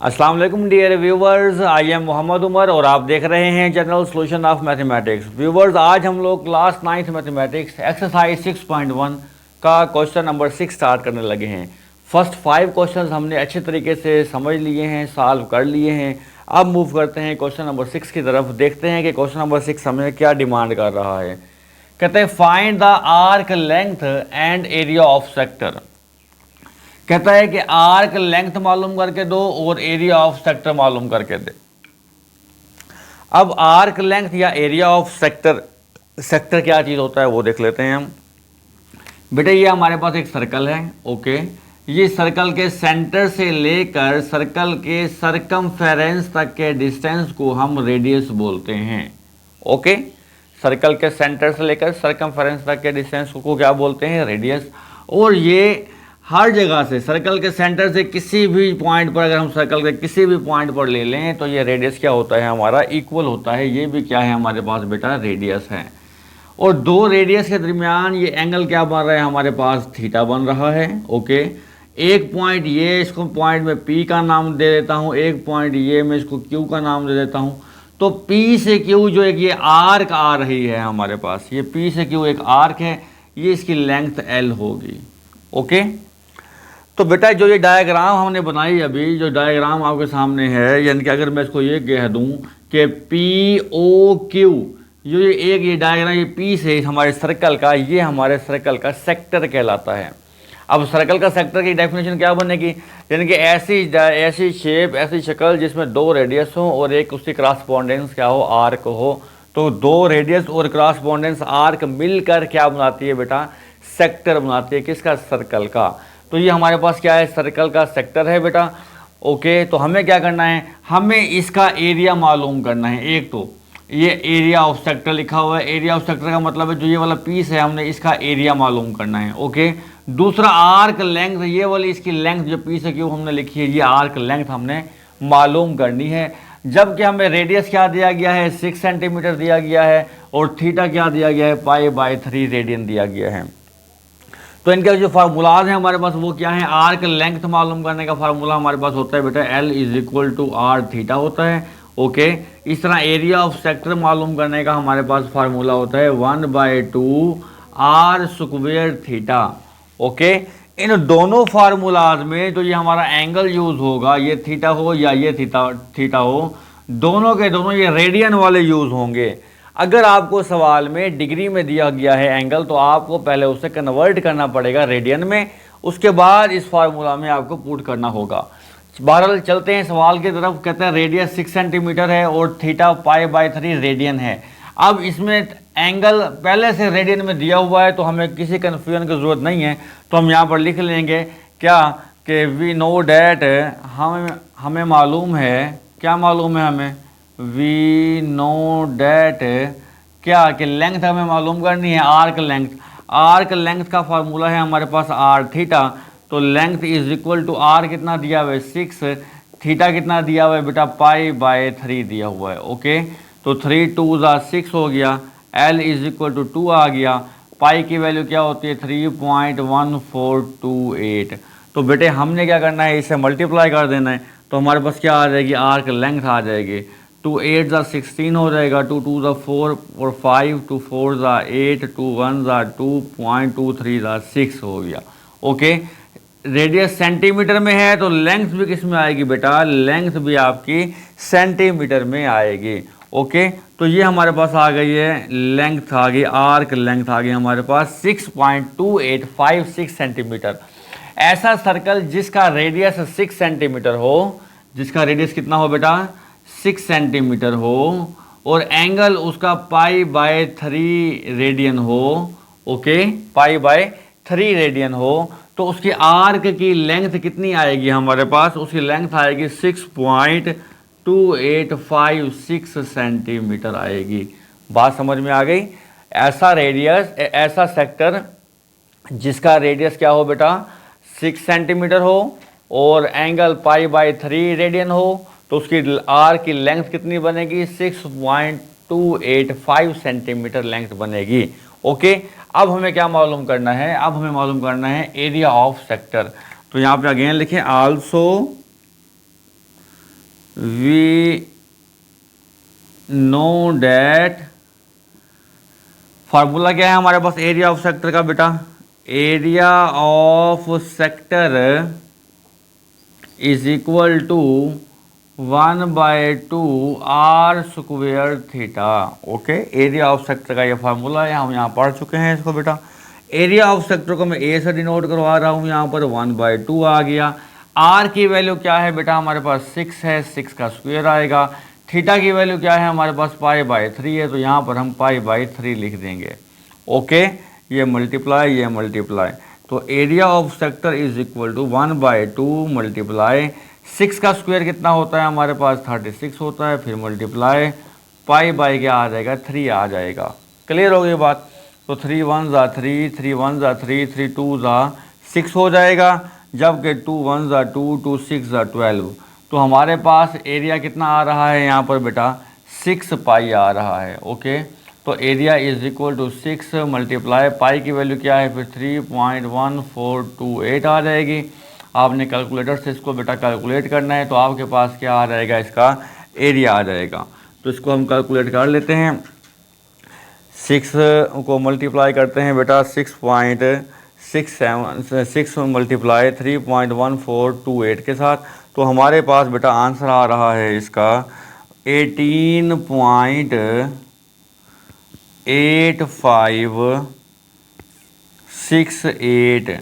अस्सलाम वालेकुम dear viewers, I am Mohammad Umar और आप देख रहे हैं general solution of mathematics. Viewers, आज हम लोग क्लास 9th मैथमेटिक्स एक्सरसाइज 6.1 का क्वेश्चन नंबर 6 स्टार्ट करने लगे हैं। फर्स्ट 5 क्वेश्चंस हमने अच्छे तरीके से समझ लिए हैं, सॉल्व कर लिए हैं। अब मूव करते हैं क्वेश्चन नंबर 6 की तरफ। देखते हैं कि क्वेश्चन नंबर 6 हमें क्या डिमांड कर रहा है। कहते हैं find the arc length and area of sector. कहता है कि आर्क लेंथ मालूम करके दो और एरिया ऑफ सेक्टर मालूम करके दे। अब आर्क लेंथ या एरिया ऑफ सेक्टर क्या चीज़ होता है वो देख लेते हैं हम। बेटा ये हमारे पास एक सर्कल है, ओके। ये सर्कल के सेंटर से लेकर सर्कल के सरकमफेरेंस तक के डिस्टेंस को हम रेडियस बोलते हैं, ओके। सर्कल के सेंटर से लेकर सरकमफेरेंस तक के डिस्टेंस को क्या बोलते हैं? रेडियस। और ये हर जगह से सर्कल के सेंटर से किसी भी पॉइंट पर, अगर हम सर्कल के किसी भी पॉइंट पर ले लें तो ये रेडियस क्या होता है हमारा? इक्वल होता है। ये भी क्या है हमारे पास बेटा? रेडियस है। और दो रेडियस के दरमियान ये एंगल क्या बन रहा है हमारे पास? थीटा बन रहा है, ओके। एक पॉइंट ये, इसको पॉइंट में पी का नाम दे देता हूँ, एक पॉइंट ये मैं इसको क्यू का नाम दे देता हूँ। तो पी से क्यू जो एक ये आर्क आ रही है हमारे पास, ये पी से क्यू एक आर्क है, ये इसकी लेंथ एल होगी, ओके। तो बेटा जो ये डायग्राम हमने बनाई अभी, जो डायग्राम आपके सामने है, यानी कि अगर मैं इसको ये कह दूं कि पी ओ क्यू, ये डायग्राम, ये पी से हमारे सर्कल का, ये हमारे सर्कल का सेक्टर कहलाता है। अब सर्कल का सेक्टर की डेफिनेशन क्या बनेगी? यानी कि ऐसी शेप, ऐसी शक्ल जिसमें दो रेडियस हो और एक उसकी क्रॉसपोंडेंस क्या हो? आर्क हो। तो दो रेडियस और क्रॉसपोंडेंस आर्क मिलकर क्या बनाती है बेटा? सेक्टर बनाती है। किसका? सर्कल का। तो ये हमारे पास क्या है? सर्कल का सेक्टर है बेटा, ओके। तो हमें क्या करना है? हमें इसका एरिया मालूम करना है। एक तो ये एरिया ऑफ सेक्टर लिखा हुआ है। एरिया ऑफ सेक्टर का मतलब है जो ये वाला पीस है, हमने इसका एरिया मालूम करना है, ओके। दूसरा आर्क लेंथ, ये वाली इसकी लेंथ जो पीस है क्यों हमने लिखी है, ये आर्क लेंथ हमने मालूम करनी है। जबकि हमें रेडियस क्या दिया गया है? 6 सेंटीमीटर दिया गया है और थीटा क्या दिया गया है? पाई/3 रेडियन दिया गया है। तो इनके जो फार्मूलाज हैं हमारे पास वो क्या है? आर्क लेंथ मालूम करने का फार्मूला हमारे पास होता है बेटा L = r थीटा होता है, ओके। इस तरह एरिया ऑफ सेक्टर मालूम करने का हमारे पास फार्मूला होता है 1/2 r² थीटा, ओके। इन दोनों फार्मूलाज में जो ये हमारा एंगल यूज होगा, ये थीटा हो या ये थीटा हो, दोनों के दोनों ये रेडियन वाले यूज होंगे। अगर आपको सवाल में डिग्री में दिया गया है एंगल, तो आपको पहले उसे कन्वर्ट करना पड़ेगा रेडियन में, उसके बाद इस फार्मूला में आपको पुट करना होगा। बहरहाल चलते हैं सवाल की तरफ। कहते हैं रेडियस 6 सेंटीमीटर है और थीटा पाई/3 रेडियन है। अब इसमें एंगल पहले से रेडियन में दिया हुआ है तो हमें किसी कन्फ्यूजन की ज़रूरत नहीं है। तो हम यहाँ पर लिख लेंगे क्या कि वी नो डैट, हमें मालूम है, क्या मालूम है हमें? वी नो डैट क्या कि लेंथ हमें मालूम करनी है, आर्क लेंथ। आर्क लेंथ का फार्मूला है हमारे पास r थीटा। तो लेंथ = r कितना दिया हुआ है? 6। थीटा कितना दिया हुआ है बेटा? पाई/3 दिया हुआ है, ओके। तो 3 2 6 हो गया। L = 2 आ गया। पाई की वैल्यू क्या होती है? 3.1428। तो बेटे हमने क्या करना है? इसे मल्टीप्लाई कर देना है। तो हमारे पास क्या आ जाएगी? आर्क लेंथ आ जाएगी। 2 8 16 हो जाएगा, 2 2 4 और 5, 2 4 8, 2 1 2.23 6 हो गया, ओके। रेडियस सेंटीमीटर में है तो लेंथ भी किस में आएगी बेटा? लेंथ भी आपकी सेंटीमीटर में आएगी, ओके। तो ये हमारे पास आ गई है, लेंथ आ गई, आर्क लेंथ आ गई हमारे पास 6.2856 सेंटीमीटर। ऐसा सर्कल जिसका रेडियस 6 सेंटीमीटर हो, जिसका रेडियस कितना हो बेटा? 6 सेंटीमीटर हो और एंगल उसका पाई/3 रेडियन हो, ओके, पाई/3 रेडियन हो, तो उसकी आर्क की लेंथ कितनी आएगी हमारे पास? उसकी लेंथ आएगी 6.2856 सेंटीमीटर आएगी। बात समझ में आ गई? ऐसा रेडियस, ऐसा सेक्टर जिसका रेडियस क्या हो बेटा? 6 सेंटीमीटर हो और एंगल पाई/3 रेडियन हो, तो उसकी आर की लेंथ कितनी बनेगी? 6.285 सेंटीमीटर लेंथ बनेगी, ओके। अब हमें क्या मालूम करना है? अब हमें मालूम करना है एरिया ऑफ सेक्टर। तो यहाँ पे अगेन लिखें also we know that, formula क्या है हमारे पास एरिया ऑफ सेक्टर का बेटा, area of sector is equal to 1/2 r square theta. Okay, area of sector का ये फार्मूला है, हम यहाँ पढ़ चुके हैं इसको बेटा। एरिया ऑफ सेक्टर को मैं ए से डिनोट करवा रहा हूँ, यहाँ पर 1/2 आ गया। आर की वैल्यू क्या है बेटा हमारे पास 6 है, 6 का स्क्वायर आएगा। थीटा की वैल्यू क्या है हमारे पास पाई/3 है, तो यहाँ पर हम पाई/3 लिख देंगे। ओके, ये मल्टीप्लाई, ये मल्टीप्लाई, तो area of sector is equal to 1/2 multiply 6 का स्क्वायर कितना होता है हमारे पास 36 होता है, फिर मल्टीप्लाई पाई क्या आ जाएगा 3 आ जाएगा। क्लियर हो गई बात। तो 3 1 ज़ा 3, 3 1 ज़ा 3, 3 2 ज़ा 6 हो जाएगा, जबकि 2 1 ज़ा 2, 2 6 ज़ा 12। तो हमारे पास एरिया कितना आ रहा है यहाँ पर बेटा 6 पाई आ रहा है। ओके, तो area is equal to 6 multiply pi की वैल्यू क्या है फिर 3.1428 आ जाएगी। आपने कैलकुलेटर से इसको बेटा कैलकुलेट करना है, तो आपके पास क्या आ जाएगा, इसका एरिया आ जाएगा। तो इसको हम कैलकुलेट कर लेते हैं। 6 को मल्टीप्लाई करते हैं बेटा 6 मल्टीप्लाई 3.1428 के साथ, तो हमारे पास बेटा आंसर आ रहा है इसका 18.8568।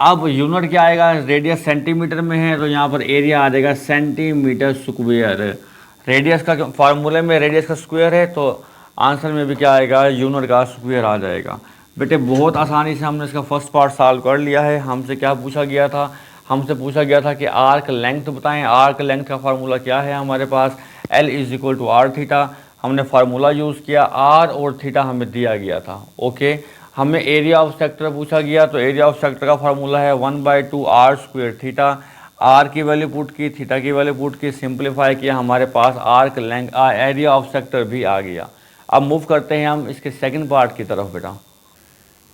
अब यूनिट क्या आएगा, रेडियस सेंटीमीटर में है, तो यहाँ पर एरिया आ जाएगा सेंटीमीटर स्क्वायर। रेडियस का फार्मूले में रेडियस का स्क्वायर है, तो आंसर में भी क्या आएगा, यूनिट का स्क्वायर आ जाएगा। बेटे बहुत आसानी से हमने इसका फर्स्ट पार्ट सॉल्व कर लिया है। हमसे क्या पूछा गया था, हमसे पूछा गया था कि आर्क लेंथ बताएं। आर्क लेंथ का फार्मूला क्या है हमारे पास, L is equal to r theta. हमने फार्मूला यूज़ किया, आर और थीटा हमें दिया गया था। ओके, हमें एरिया ऑफ सेक्टर पूछा गया, तो एरिया ऑफ सेक्टर का फार्मूला है 1/2 आर स्क्वायर थीटा। आर की वैल्यू पुट की, थीटा की वैल्यू पुट की, सिंप्लीफाई किया, हमारे पास arc length area of sector भी आ गया। अब मूव करते हैं हम इसके सेकंड पार्ट की तरफ बेटा।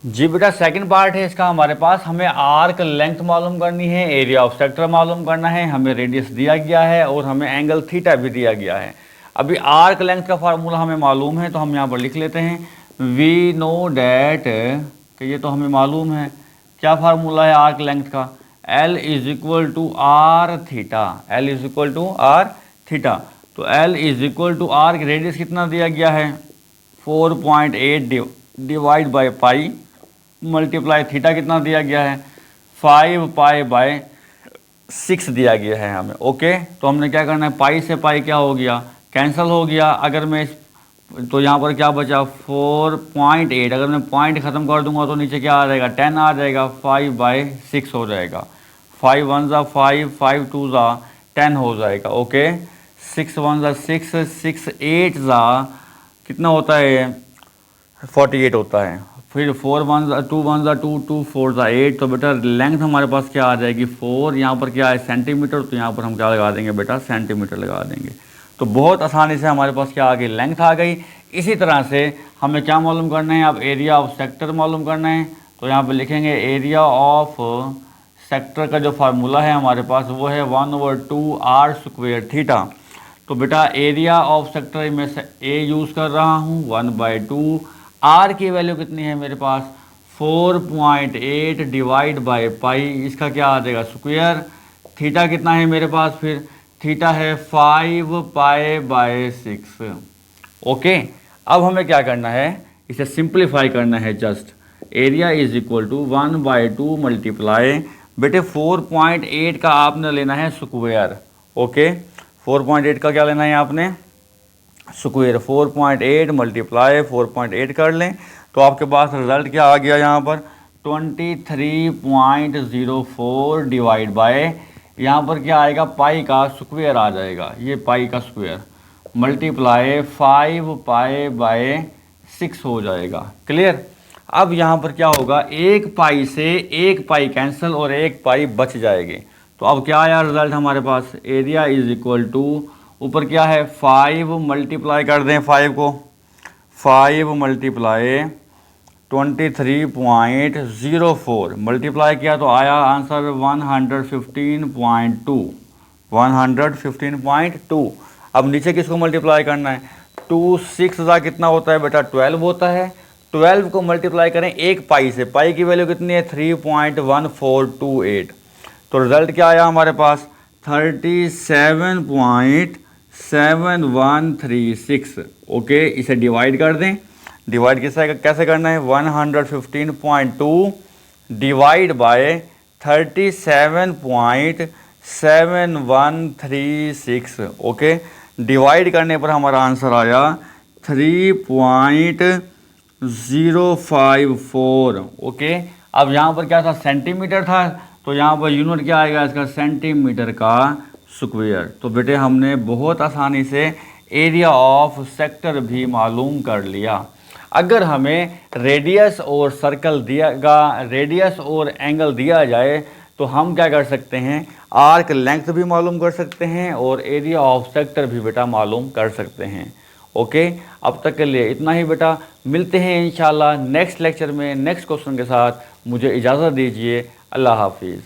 जी बेटा, सेकंड पार्ट है इसका हमारे पास, हमें आर्क लेंथ मालूम करनी है, एरिया ऑफ सेक्टर मालूम करना है, हमें रेडियस दिया गया है और हमें एंगल थीटा भी दिया गया है। अभी आर्क लेंथ का फार्मूला हमें मालूम है, तो हम यहाँ पर लिख लेते हैं वी नो डैट, कि ये तो हमें मालूम है। क्या फार्मूला है आर्क लेंथ का, L is equal to r theta. L is equal to r theta, तो L is equal to r, radius कितना दिया गया है 4.8 divide by pi multiply theta कितना दिया गया है 5π/6 दिया गया है हमें। ओके, तो हमने क्या करना है, पाई से पाई क्या हो गया, कैंसिल हो गया। अगर मैं तो यहाँ पर क्या बचा 4.8, अगर मैं पॉइंट ख़त्म कर दूंगा तो नीचे क्या आ जाएगा 10 आ जाएगा, 5/6 हो जाएगा। 5 1 ज़ा 5, 5 2 ज़ा 10 हो जाएगा। ओके, 6 1 ज़ा 6, 6 8 ज़ा कितना होता है 48 होता है। फिर 4 1 ज़ा 2 1 ज़ा 2, 2 4 ज़ा 8, तो बेटा लेंथ हमारे पास क्या आ जाएगी 4। यहाँ पर क्या है सेंटीमीटर, तो यहाँ पर हम क्या लगा देंगे बेटा सेंटीमीटर लगा देंगे। तो बहुत आसानी से हमारे पास क्या आ गई, लेंथ आ गई। इसी तरह से हमें क्या मालूम करना है, अब एरिया ऑफ सेक्टर मालूम करना है, तो यहाँ पर लिखेंगे एरिया ऑफ सेक्टर का जो फार्मूला है हमारे पास वो है 1/2 आर स्क्वायर थीटा। तो बेटा एरिया ऑफ सेक्टर में से ए यूज़ कर रहा हूँ 1/2, आर की वैल्यू कितनी है मेरे पास 4.8 डिवाइड बाई पाई, इसका क्या आ जाएगा स्क्वायर। थीटा कितना है मेरे पास, फिर थीटा है 5π/6। ओके, अब हमें क्या करना है, इसे सिंप्लीफाई करना है just. Area is equal to 1/2 multiply, बेटे 4.8 का आपने लेना है स्क्वायर। ओके, 4.8 का क्या लेना है आपने स्क्वायर। 4.8 मल्टीप्लाई 4.8 कर लें, तो आपके पास रिजल्ट क्या आ गया यहाँ पर 23.04 डिवाइड बाय, यहाँ पर क्या आएगा पाई का स्क्वायर आ जाएगा, ये पाई का स्क्वायर मल्टीप्लाई 5π/6 हो जाएगा। क्लियर। अब यहाँ पर क्या होगा, एक पाई से एक पाई कैंसिल और एक पाई बच जाएगी। तो अब क्या आया रिजल्ट हमारे पास, एरिया इज इक्वल टू ऊपर क्या है 5 मल्टीप्लाई कर दें 5 को, 5 मल्टीप्लाई 23.04 मल्टीप्लाई किया तो आया आंसर 115.2। 115.2। अब नीचे किसको मल्टीप्लाई करना है, 2 6 कितना होता है बेटा 12 होता है। 12 को मल्टीप्लाई करें एक पाई से, पाई की वैल्यू कितनी है 3.1428। तो रिजल्ट क्या आया हमारे पास 37.7136। ओके, इसे डिवाइड कर दें। डिवाइड कैसे करना है, 115.2 डिवाइड बाय 37.7136। ओके, डिवाइड करने पर हमारा आंसर आया 3.054। ओके, अब यहाँ पर क्या था, सेंटीमीटर था, तो यहाँ पर यूनिट क्या आएगा इसका, सेंटीमीटर का स्क्वायर। तो बेटे हमने बहुत आसानी से एरिया ऑफ सेक्टर भी मालूम कर लिया। अगर हमें रेडियस और सर्कल रेडियस और एंगल दिया जाए तो हम क्या कर सकते हैं, आर्क लेंथ भी मालूम कर सकते हैं और एरिया ऑफ सेक्टर भी बेटा मालूम कर सकते हैं। ओके, अब तक के लिए इतना ही बेटा, मिलते हैं इंशाल्लाह नेक्स्ट लेक्चर में नेक्स्ट क्वेश्चन के साथ। मुझे इजाज़त दीजिए, अल्लाह हाफिज़।